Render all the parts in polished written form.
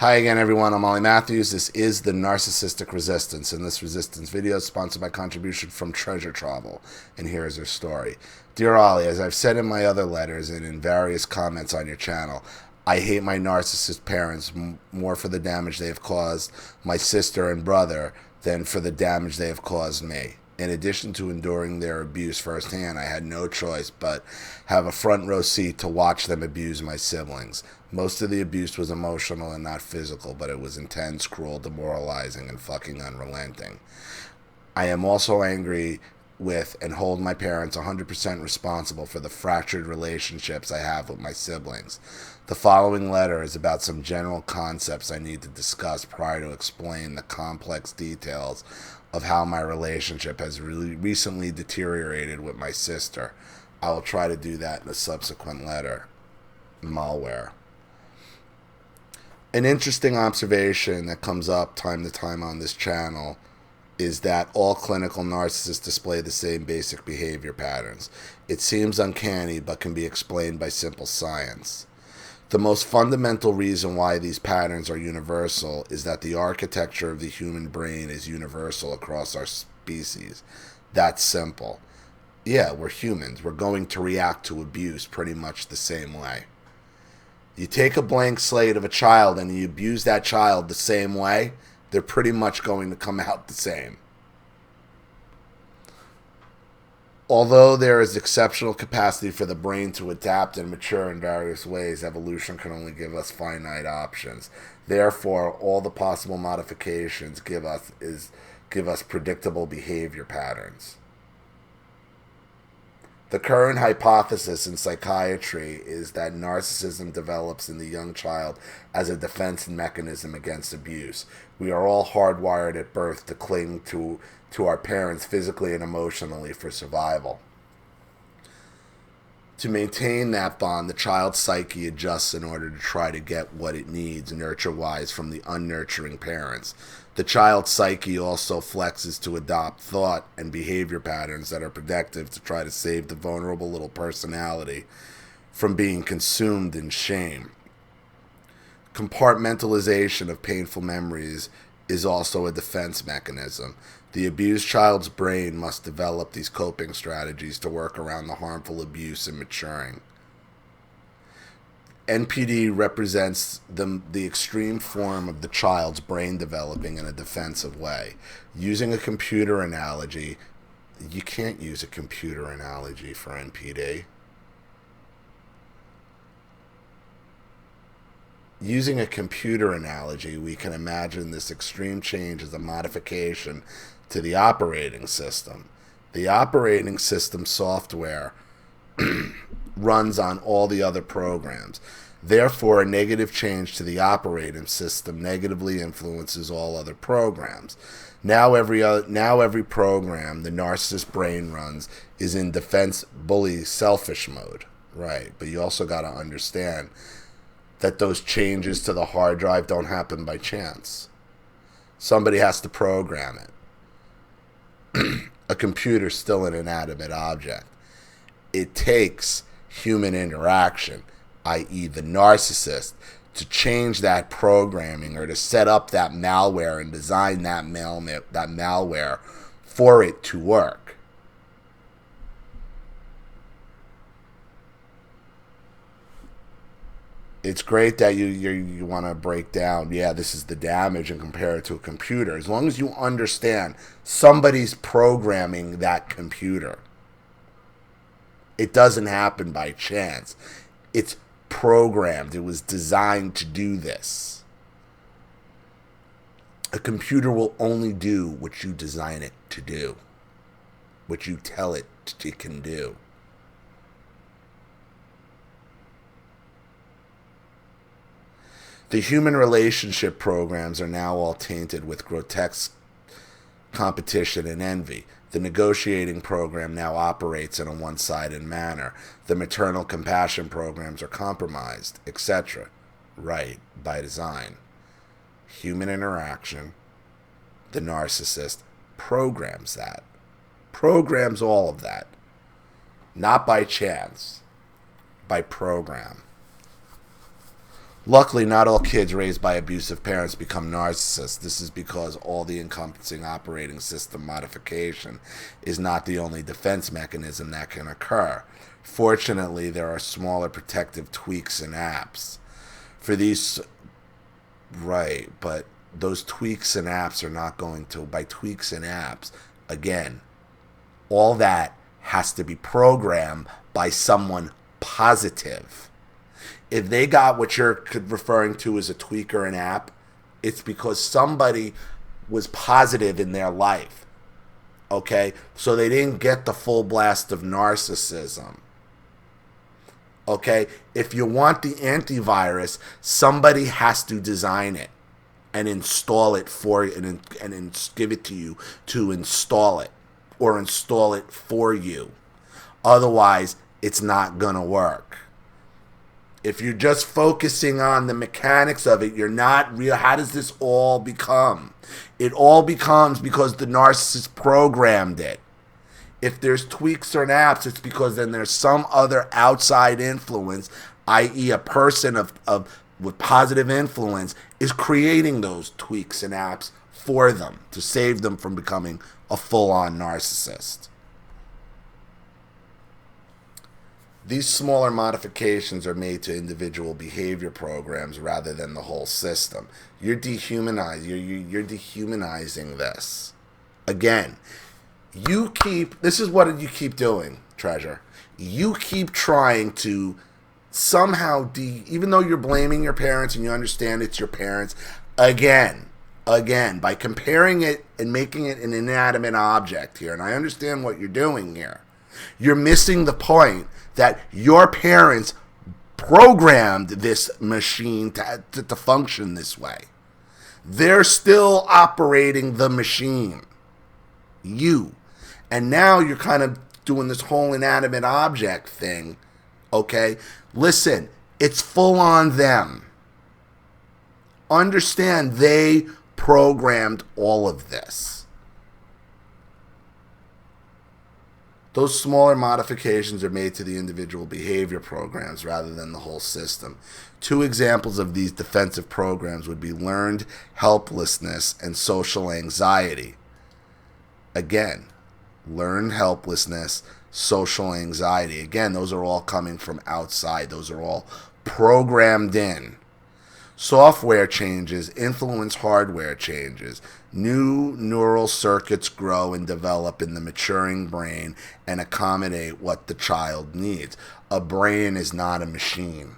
Hi again, everyone. I'm Ollie Matthews. This is the Narcissistic Resistance, and this resistance video is sponsored by contribution from Treasure Travel. And here is her story. Dear Ollie, as I've said in my other letters and in various comments on your channel, I hate my narcissist parents more for the damage they have caused my sister and brother than for the damage they have caused me. In addition to enduring their abuse firsthand, I had no choice but have a front row seat to watch them abuse my siblings. Most of the abuse was emotional and not physical, but it was intense, cruel, demoralizing, and fucking unrelenting. I am also angry with and hold my parents 100% responsible for the fractured relationships I have with my siblings. The following letter is about some general concepts I need to discuss prior to explain the complex details of how my relationship has really recently deteriorated with my sister. I will try to do that in a subsequent letter. Malware. An interesting observation that comes up time to time on this channel is that all clinical narcissists display the same basic behavior patterns. It seems uncanny, but can be explained by simple science. The most fundamental reason why these patterns are universal is that the architecture of the human brain is universal across our species. That's simple. Yeah, we're humans. We're going to react to abuse pretty much the same way. You take a blank slate of a child and you abuse that child the same way, they're pretty much going to come out the same. Although there is exceptional capacity for the brain to adapt and mature in various ways, evolution can only give us finite options. Therefore, all the possible modifications give us predictable behavior patterns. The current hypothesis in psychiatry is that narcissism develops in the young child as a defense mechanism against abuse. We are all hardwired at birth to cling to our parents physically and emotionally for survival. To maintain that bond, the child's psyche adjusts in order to try to get what it needs nurture-wise from the unnurturing parents. The child's psyche also flexes to adopt thought and behavior patterns that are protective to try to save the vulnerable little personality from being consumed in shame. Compartmentalization of painful memories is also a defense mechanism. The abused child's brain must develop these coping strategies to work around the harmful abuse in maturing. NPD represents the extreme form of the child's brain developing in a defensive way. Using a computer analogy, you can't use a computer analogy for NPD. Using a computer analogy, we can imagine this extreme change as a modification to the operating system. The operating system software runs on all the other programs. Therefore, a negative change to the operating system negatively influences all other programs. Now every program the narcissist brain runs is in defense, bully, selfish mode. Right, but you also got to understand that those changes to the hard drive don't happen by chance. Somebody has to program it. A computer's still an inanimate object. It takes human interaction, i.e. the narcissist, to change that programming or to set up that malware and design that malware for it to work. It's great that you want to break down, yeah, this is the damage and compare it to a computer. As long as you understand somebody's programming that computer. It doesn't happen by chance. It's programmed. It was designed to do this. A computer will only do what you design it to do, what you tell it it can do. The human relationship programs are now all tainted with grotesque competition and envy. The negotiating program now operates in a one-sided manner. The maternal compassion programs are compromised, etc. Right, by design. Human interaction, the narcissist, programs that. Programs all of that. Not by chance, by program. Luckily, not all kids raised by abusive parents become narcissists. This is because all the encompassing operating system modification is not the only defense mechanism that can occur. Fortunately, there are smaller protective tweaks and apps. For these, right, but those tweaks and apps are not going to, by tweaks and apps, again, all that has to be programmed by someone positive. If they got what you're referring to as a tweak or an app, it's because somebody was positive in their life. Okay? So they didn't get the full blast of narcissism. Okay? If you want the antivirus, somebody has to design it and install it for you and give it to you to install it or install it for you. Otherwise, it's not going to work. If you're just focusing on the mechanics of it, you're not real. How does this all become? It all becomes because the narcissist programmed it. If there's tweaks or apps, it's because then there's some other outside influence, i.e. a person with positive influence is creating those tweaks and apps for them to save them from becoming a full-on narcissist. These smaller modifications are made to individual behavior programs rather than the whole system. You're dehumanizing. You're dehumanizing this. Again, this is what you keep doing, Treasure. You keep trying to somehow, even though you're blaming your parents and you understand it's your parents, again, by comparing it and making it an inanimate object here, and I understand what you're doing here, you're missing the point that your parents programmed this machine to function this way. They're still operating the machine. You. And now you're kind of doing this whole inanimate object thing. Okay? Listen, it's full on them. Understand they programmed all of this. Those smaller modifications are made to the individual behavior programs rather than the whole system. 2 examples of these defensive programs would be learned helplessness and social anxiety. Again, learned helplessness, social anxiety. Again, those are all coming from outside. Those are all programmed in. Software changes influence hardware changes. New neural circuits grow and develop in the maturing brain and accommodate what the child needs. A brain is not a machine.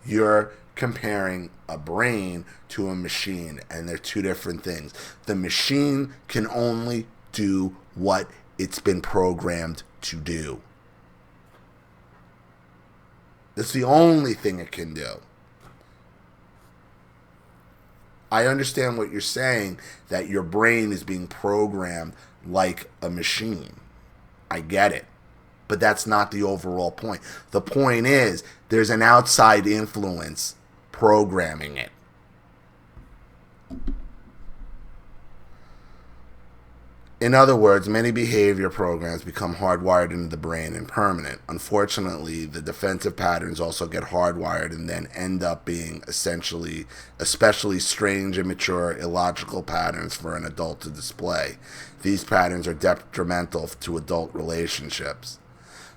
You're comparing a brain to a machine, and they're 2 different things. The machine can only do what it's been programmed to do. That's the only thing it can do. I understand what you're saying, that your brain is being programmed like a machine. I get it. But that's not the overall point. The point is, there's an outside influence programming it. In other words, many behavior programs become hardwired into the brain and permanent. Unfortunately, the defensive patterns also get hardwired and then end up being especially strange, immature, illogical patterns for an adult to display. These patterns are detrimental to adult relationships.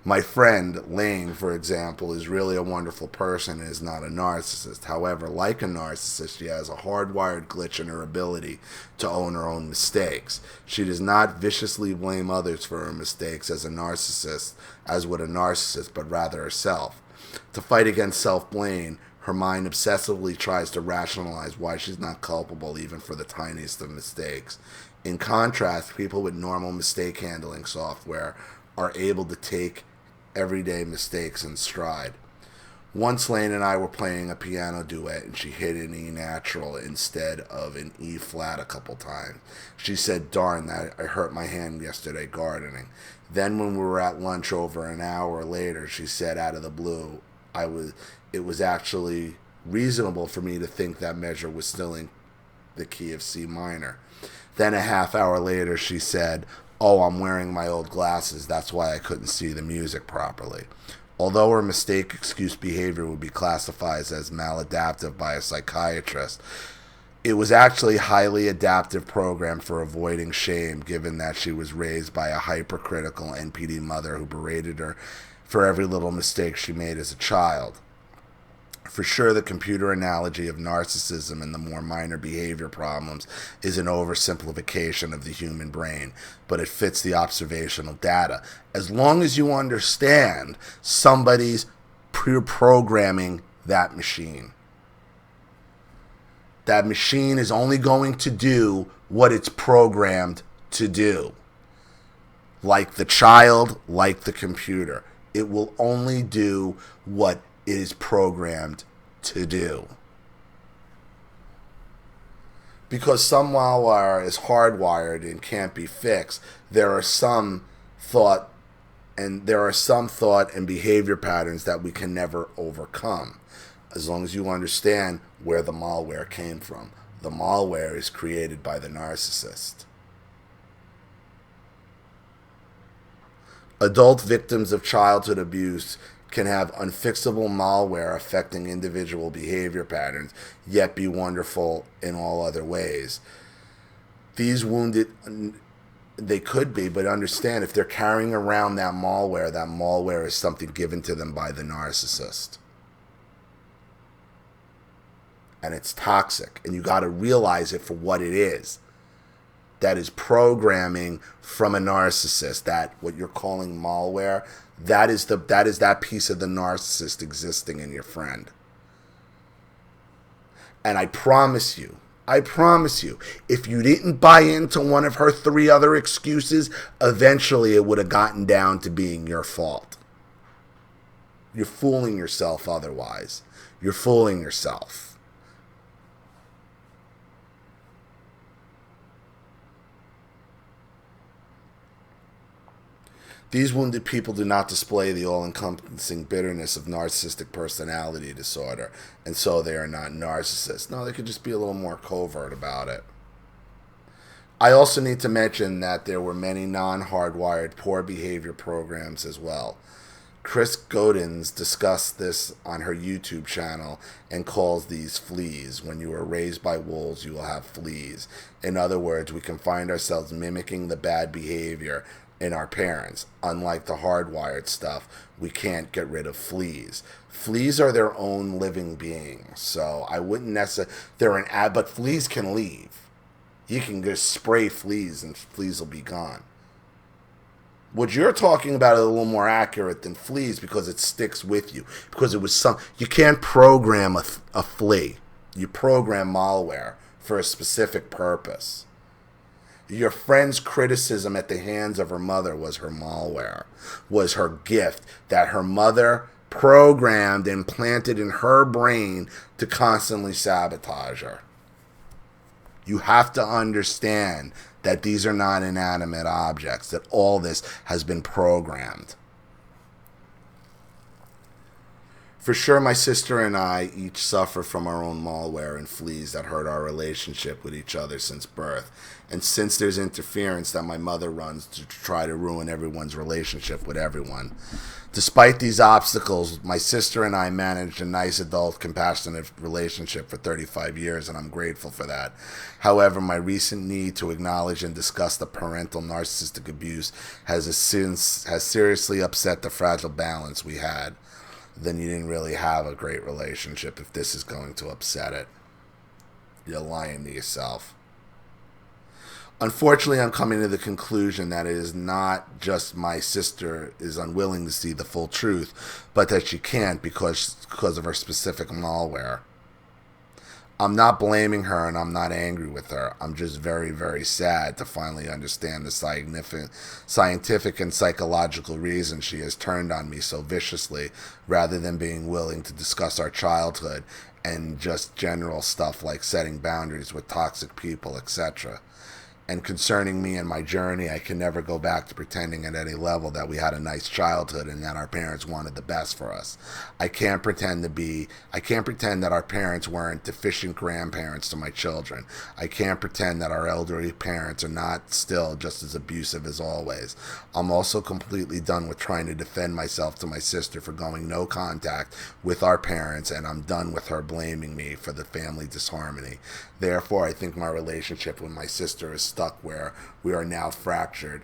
My friend, Lane, for example, is really a wonderful person and is not a narcissist. However, like a narcissist, she has a hardwired glitch in her ability to own her own mistakes. She does not viciously blame others for her mistakes as would a narcissist, but rather herself. To fight against self-blame, her mind obsessively tries to rationalize why she's not culpable even for the tiniest of mistakes. In contrast, people with normal mistake handling software are able to take everyday mistakes in stride. Once Lane and I were playing a piano duet and she hit an E natural instead of an E flat a couple times. She said, "Darn, that I hurt my hand yesterday gardening." Then when we were at lunch over an hour later, she said out of the blue, it was actually reasonable for me to think that measure was still in the key of C minor. Then a half hour later she said, "Oh, I'm wearing my old glasses. That's why I couldn't see the music properly." Although her mistake excuse behavior would be classified as maladaptive by a psychiatrist, it was actually a highly adaptive program for avoiding shame, given that she was raised by a hypercritical NPD mother who berated her for every little mistake she made as a child. For sure, the computer analogy of narcissism and the more minor behavior problems is an oversimplification of the human brain, but it fits the observational data. As long as you understand somebody's pre-programming that machine. That machine is only going to do what it's programmed to do. Like the child, like the computer. It will only do what it is programmed to do. Because some malware is hardwired and can't be fixed, there are some thought and behavior patterns that we can never overcome. As long as you understand where the malware came from. The malware is created by the narcissist. Adult victims of childhood abuse can have unfixable malware affecting individual behavior patterns, yet be wonderful in all other ways. These wounded, they could be, but understand if they're carrying around that malware is something given to them by the narcissist. And it's toxic, and you got to realize it for what it is. That is programming from a narcissist. That what you're calling malware, that is that piece of the narcissist existing in your friend. And I promise you, if you didn't buy into one of her 3 other excuses, eventually it would have gotten down to being your fault. You're fooling yourself otherwise. You're fooling yourself. These wounded people do not display the all-encompassing bitterness of narcissistic personality disorder, and so they are not narcissists. No, they could just be a little more covert about it. I also need to mention that there were many non-hardwired poor behavior programs as well. Chris Godins discussed this on her YouTube channel and calls these fleas. When you are raised by wolves, you will have fleas. In other words, we can find ourselves mimicking the bad behavior in our parents. Unlike the hardwired stuff, we can't get rid of fleas. Fleas are their own living beings, so I wouldn't necessarily, but fleas can leave. You can just spray fleas and fleas will be gone. What you're talking about is a little more accurate than fleas because it sticks with you. Because it was you can't program a flea. You program malware for a specific purpose. Your friend's criticism at the hands of her mother was her malware, was her gift that her mother programmed and planted in her brain to constantly sabotage her. You have to understand that these are not inanimate objects, that all this has been programmed. For sure, my sister and I each suffer from our own malware and fleas that hurt our relationship with each other since birth. And since there's interference that my mother runs to try to ruin everyone's relationship with everyone. Despite these obstacles, my sister and I managed a nice adult, compassionate relationship for 35 years, and I'm grateful for that. However, my recent need to acknowledge and discuss the parental narcissistic abuse has seriously upset the fragile balance we had. Then you didn't really have a great relationship if this is going to upset it. You're lying to yourself. Unfortunately, I'm coming to the conclusion that it is not just my sister is unwilling to see the full truth, but that she can't because of her specific malware. I'm not blaming her and I'm not angry with her. I'm just very, very sad to finally understand the scientific and psychological reason she has turned on me so viciously rather than being willing to discuss our childhood and just general stuff like setting boundaries with toxic people, etc. And concerning me and my journey, I can never go back to pretending at any level that we had a nice childhood and that our parents wanted the best for us. I can't pretend that our parents weren't deficient grandparents to my children. I can't pretend that our elderly parents are not still just as abusive as always. I'm also completely done with trying to defend myself to my sister for going no contact with our parents, and I'm done with her blaming me for the family disharmony. Therefore, I think my relationship with my sister is stuck where we are now fractured,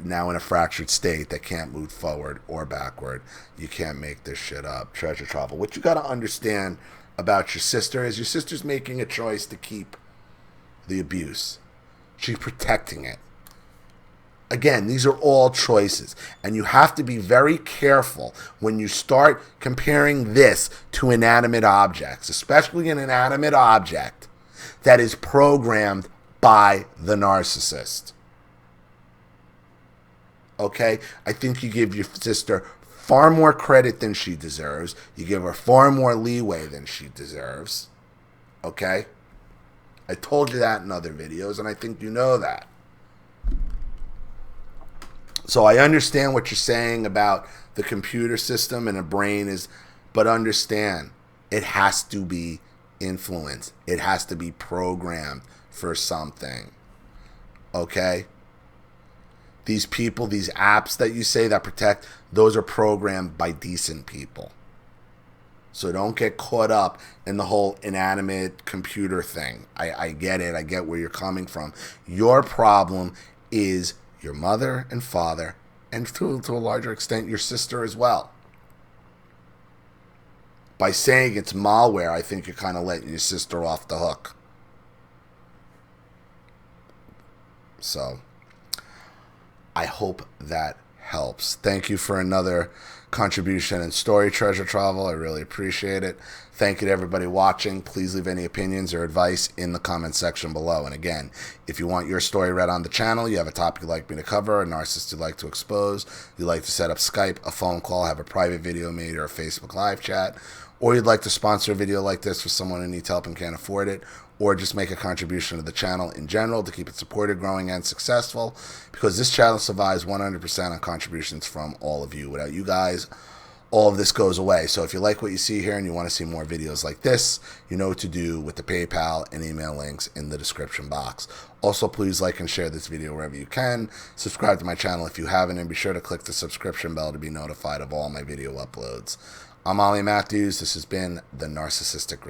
now in a fractured state that can't move forward or backward. You can't make this shit up. Treasure Travel. What you got to understand about your sister is your sister's making a choice to keep the abuse. She's protecting it. Again, these are all choices, and you have to be very careful when you start comparing this to inanimate objects, especially an inanimate object that is programmed by the narcissist. Okay? I think you give your sister far more credit than she deserves. You give her far more leeway than she deserves. Okay? I told you that in other videos, and I think you know that. So I understand what you're saying about the computer system and a brain but understand, it has to be influenced. It has to be programmed for something. Okay? These people, these apps that you say that protect, those are programmed by decent people. So don't get caught up in the whole inanimate computer thing. I get it. I get where you're coming from. Your problem is your mother and father, and to a larger extent, your sister as well. By saying it's malware, I think you're kind of letting your sister off the hook. So, I hope that helps. Thank you for another contribution and story, Treasure Travel. I really appreciate it. Thank you to everybody watching. Please leave any opinions or advice in the comment section below. And again, if you want your story read on the channel, you have a topic you'd like me to cover, a narcissist you'd like to expose, you'd like to set up Skype, a phone call, have a private video made, or a Facebook live chat, or you'd like to sponsor a video like this for someone who needs help and can't afford it, or just make a contribution to the channel in general to keep it supported, growing, and successful, because this channel survives 100% on contributions from all of you. Without you guys, all of this goes away. So if you like what you see here and you want to see more videos like this, you know what to do with the PayPal and email links in the description box. Also, please like and share this video wherever you can. Subscribe to my channel if you haven't, and be sure to click the subscription bell to be notified of all my video uploads. I'm Ollie Matthews. This has been the Narcissistic